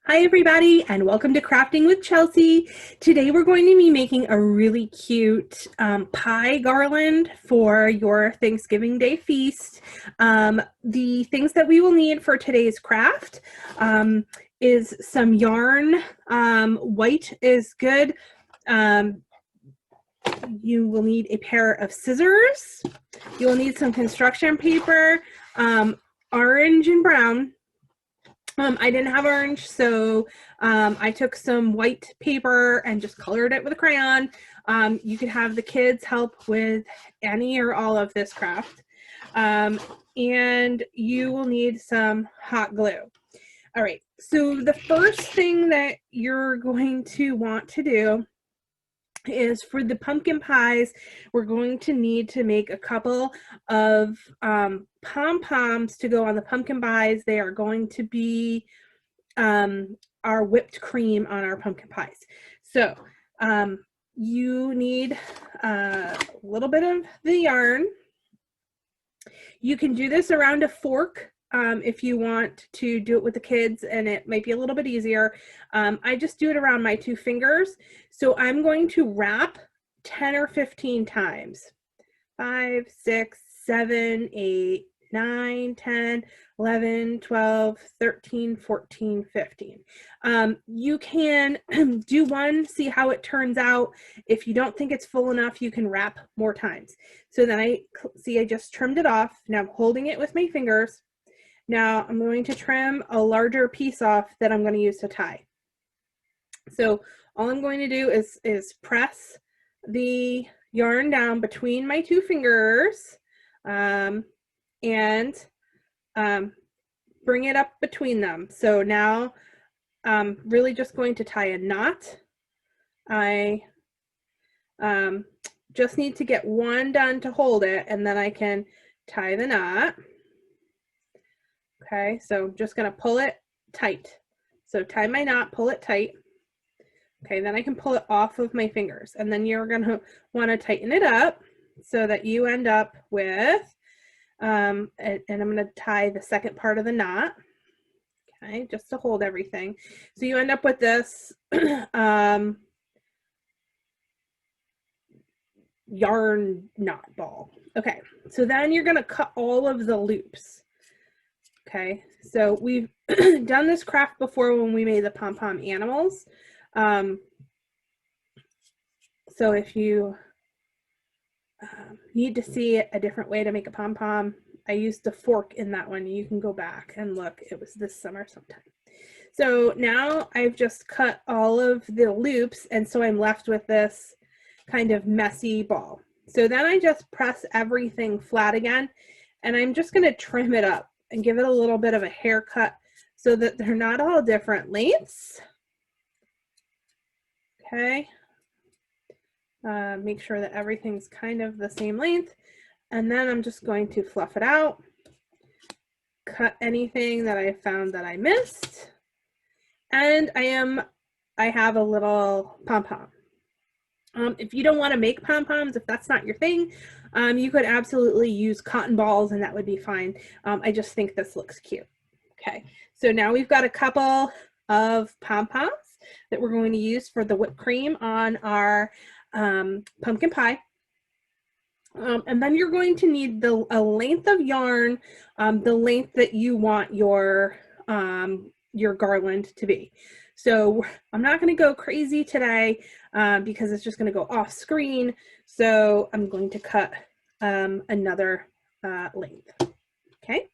Hi everybody and welcome to Crafting with Chelsea. Today we're going to be making a really cute pie garland for your Thanksgiving Day feast. The things that we will need for today's craft is some yarn. White is good. You will need a pair of scissors. You will need some construction paper, orange and brown. I didn't have orange, so I took some white paper and just colored it with a crayon. You could have the kids help with any or all of this craft. And you will need some hot glue. All right, so the first thing that you're going to want to do is for the pumpkin pies, we're going to need to make a couple of pom-poms to go on the pumpkin pies. They are going to be our whipped cream on our pumpkin pies. So you need a little bit of the yarn. You can do this around a fork if you want to do it with the kids, and it might be a little bit easier. I just do it around my two fingers. So I'm going to wrap 10 or 15 times. 5, 6, 7, 8, 9, 10, 11, 12, 13, 14, 15. You can do one, see how it turns out. If you don't think it's full enough, you can wrap more times. So then I just trimmed it off. Now I'm holding it with my fingers. Now I'm going to trim a larger piece off that I'm going to use to tie. So all I'm going to do is press the yarn down between my two fingers and bring it up between them. So now I'm really just going to tie a knot. I just need to get one done to hold it, and then I can tie the knot. Okay, so I'm just gonna pull it tight. So tie my knot, pull it tight. Okay, then I can pull it off of my fingers, and then you're gonna wanna tighten it up so that you end up with, and I'm gonna tie the second part of the knot, okay, just to hold everything. So you end up with this yarn knot ball. Okay, so then you're gonna cut all of the loops. Okay, so we've done this craft before when we made the pom-pom animals. So if you need to see a different way to make a pom-pom, I used a fork in that one. You can go back and look. It was this summer sometime. So now I've just cut all of the loops, and so I'm left with this kind of messy ball. So then I just press everything flat again, and I'm just going to trim it up and give it a little bit of a haircut so that they're not all different lengths. Okay. Make sure that everything's kind of the same length. And then I'm just going to fluff it out, cut anything that I found that I missed. And I have a little pom-pom. If you don't want to make pom-poms, if that's not your thing, you could absolutely use cotton balls and that would be fine. I just think this looks cute. Okay, so now we've got a couple of pom-poms that we're going to use for the whipped cream on our pumpkin pie. And then you're going to need a length of yarn, the length that you want your garland to be. So I'm not going to go crazy today because it's just going to go off screen. So I'm going to cut another length. Okay.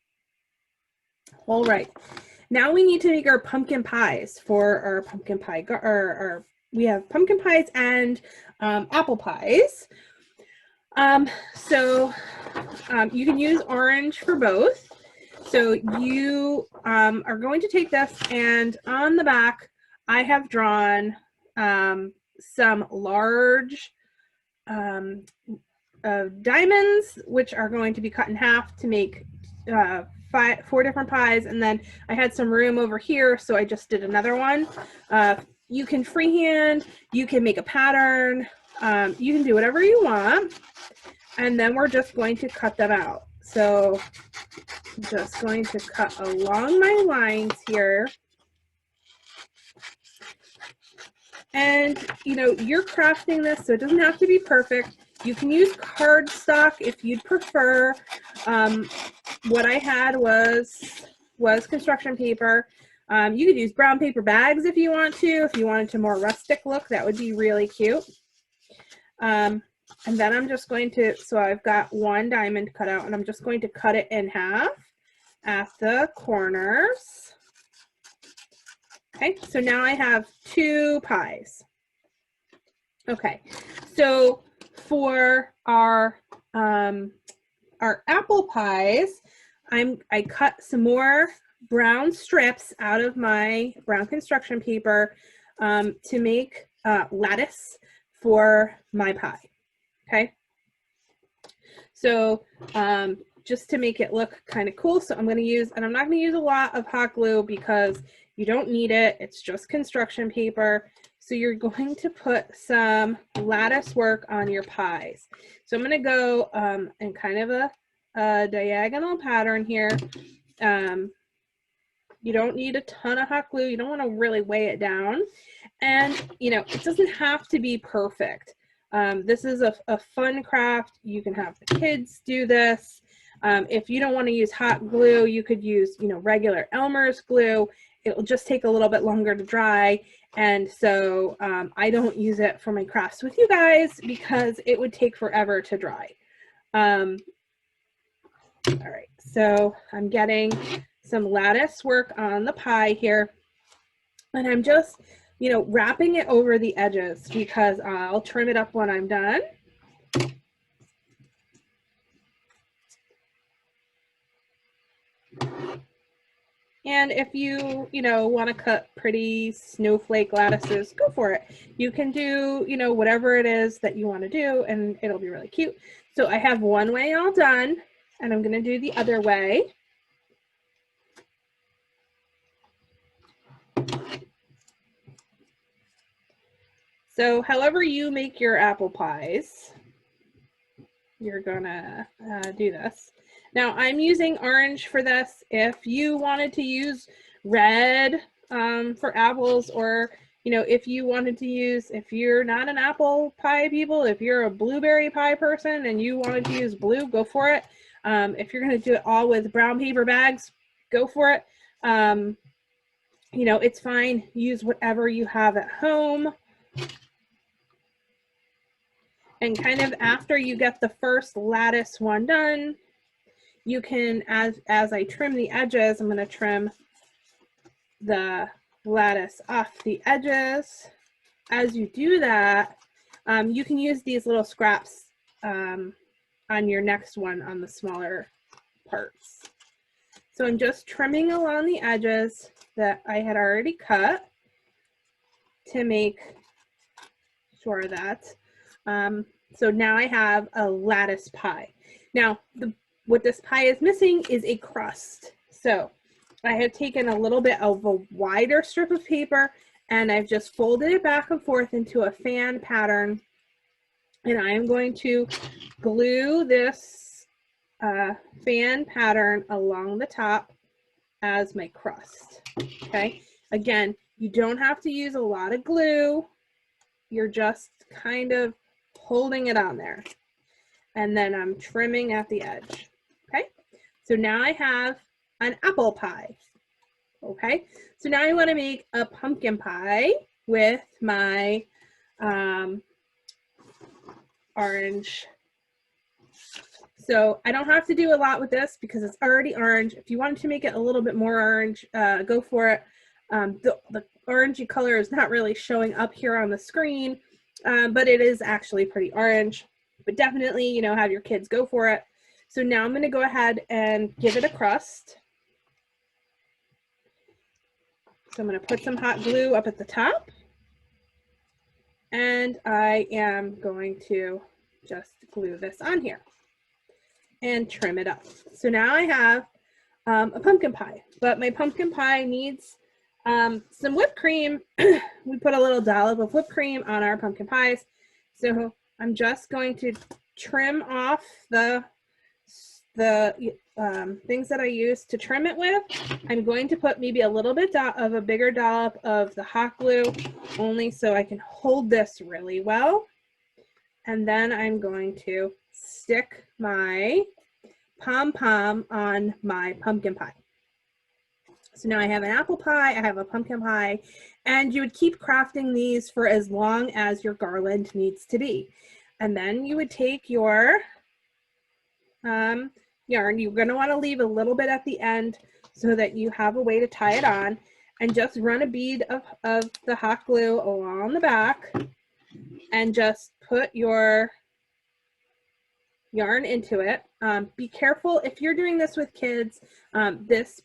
All right. Now we need to make our pumpkin pies for our pumpkin pie. We have pumpkin pies and apple pies. So you can use orange for both. So you are going to take this, and on the back, I have drawn some large diamonds, which are going to be cut in half to make 4 different pies. And then I had some room over here, so I just did another one. You can freehand, you can make a pattern, you can do whatever you want. And then we're just going to cut them out. So I'm just going to cut along my lines here. And, you know, you're crafting this, so it doesn't have to be perfect. You can use cardstock if you'd prefer. What I had was construction paper. You could use brown paper bags if you want to. If you wanted a more rustic look, that would be really cute. And then I'm just going to, so I've got one diamond cut out, and I'm just going to cut it in half at the corners. Okay, so now I have 2 pies. Okay, so for our apple pies, I cut some more brown strips out of my brown construction paper to make lattice for my pie. Okay, so just to make it look kind of cool, so I'm going to use, and I'm not going to use a lot of hot glue because you don't need it. It's just construction paper. So you're going to put some lattice work on your pies. So I'm going to go in kind of a diagonal pattern here. You don't need a ton of hot glue. You don't want to really weigh it down. And, you know, it doesn't have to be perfect. This is a fun craft. You can have the kids do this. If you don't want to use hot glue, you could use, you know, regular Elmer's glue. It'll just take a little bit longer to dry. And so I don't use it for my crafts with you guys because it would take forever to dry. All right, so I'm getting some lattice work on the pie here. And I'm just, you know, wrapping it over the edges because I'll trim it up when I'm done. And if you know, want to cut pretty snowflake lattices, go for it. You can do, you know, whatever it is that you want to do, and it'll be really cute. So I have one way all done, and I'm going to do the other way. So however you make your apple pies, you're gonna do this. Now I'm using orange for this. If you wanted to use red for apples, or, you know, if you wanted to use, if you're not an apple pie people, if you're a blueberry pie person and you wanted to use blue, go for it. If you're gonna do it all with brown paper bags, go for it. You know, it's fine. Use whatever you have at home. And kind of after you get the first lattice one done, you can, as I trim the edges, I'm going to trim the lattice off the edges. As you do that, you can use these little scraps on your next one on the smaller parts. So I'm just trimming along the edges that I had already cut to make sure that so now I have a lattice pie. Now, what this pie is missing is a crust. So I have taken a little bit of a wider strip of paper and I've just folded it back and forth into a fan pattern. And I am going to glue this fan pattern along the top as my crust. Okay, again, you don't have to use a lot of glue. You're just kind of holding it on there. And then I'm trimming at the edge. Okay, so now I have an apple pie. Okay, so now I want to make a pumpkin pie with my orange. So I don't have to do a lot with this because it's already orange. If you wanted to make it a little bit more orange, go for it. The orangey color is not really showing up here on the screen, but it is actually pretty orange. But definitely, you know, have your kids go for it. So now I'm going to go ahead and give it a crust. So I'm going to put some hot glue up at the top. And I am going to just glue this on here and trim it up. So now I have a pumpkin pie, but my pumpkin pie needs some whipped cream. We put a little dollop of whipped cream on our pumpkin pies. So I'm just going to trim off the the things that I use to trim it with, I'm going to put maybe a little bit of a bigger dollop of the hot glue, only so I can hold this really well. And then I'm going to stick my pom-pom on my pumpkin pie. So now I have an apple pie, I have a pumpkin pie, and you would keep crafting these for as long as your garland needs to be. And then you would take your yarn. You're going to want to leave a little bit at the end so that you have a way to tie it on, and just run a bead of the hot glue along the back and just put your yarn into it. Be careful if you're doing this with kids. This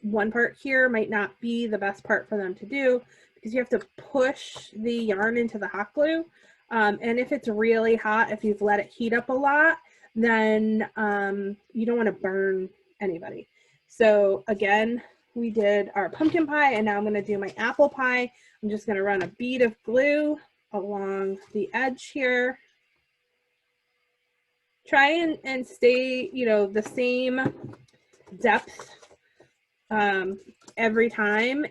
one part here might not be the best part for them to do because you have to push the yarn into the hot glue. And if it's really hot, if you've let it heat up a lot, then you don't want to burn anybody. So again, we did our pumpkin pie, and now I'm going to do my apple pie. I'm just going to run a bead of glue along the edge here. Try and stay, you know, the same depth every time,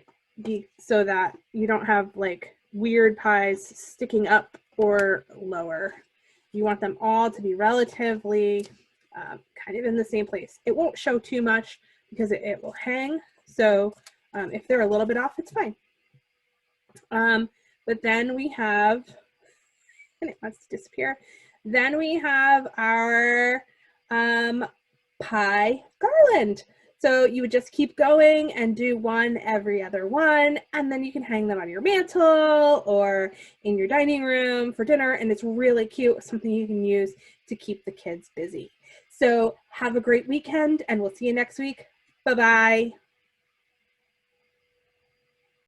so that you don't have like weird pies sticking up or lower. You want them all to be relatively kind of in the same place. It won't show too much because it will hang. So if they're a little bit off, it's fine. But then we have, and it wants to disappear. Then we have our pie garland. So you would just keep going and do one every other one, and then you can hang them on your mantle or in your dining room for dinner, and it's really cute, something you can use to keep the kids busy. So have a great weekend, and we'll see you next week. Bye-bye.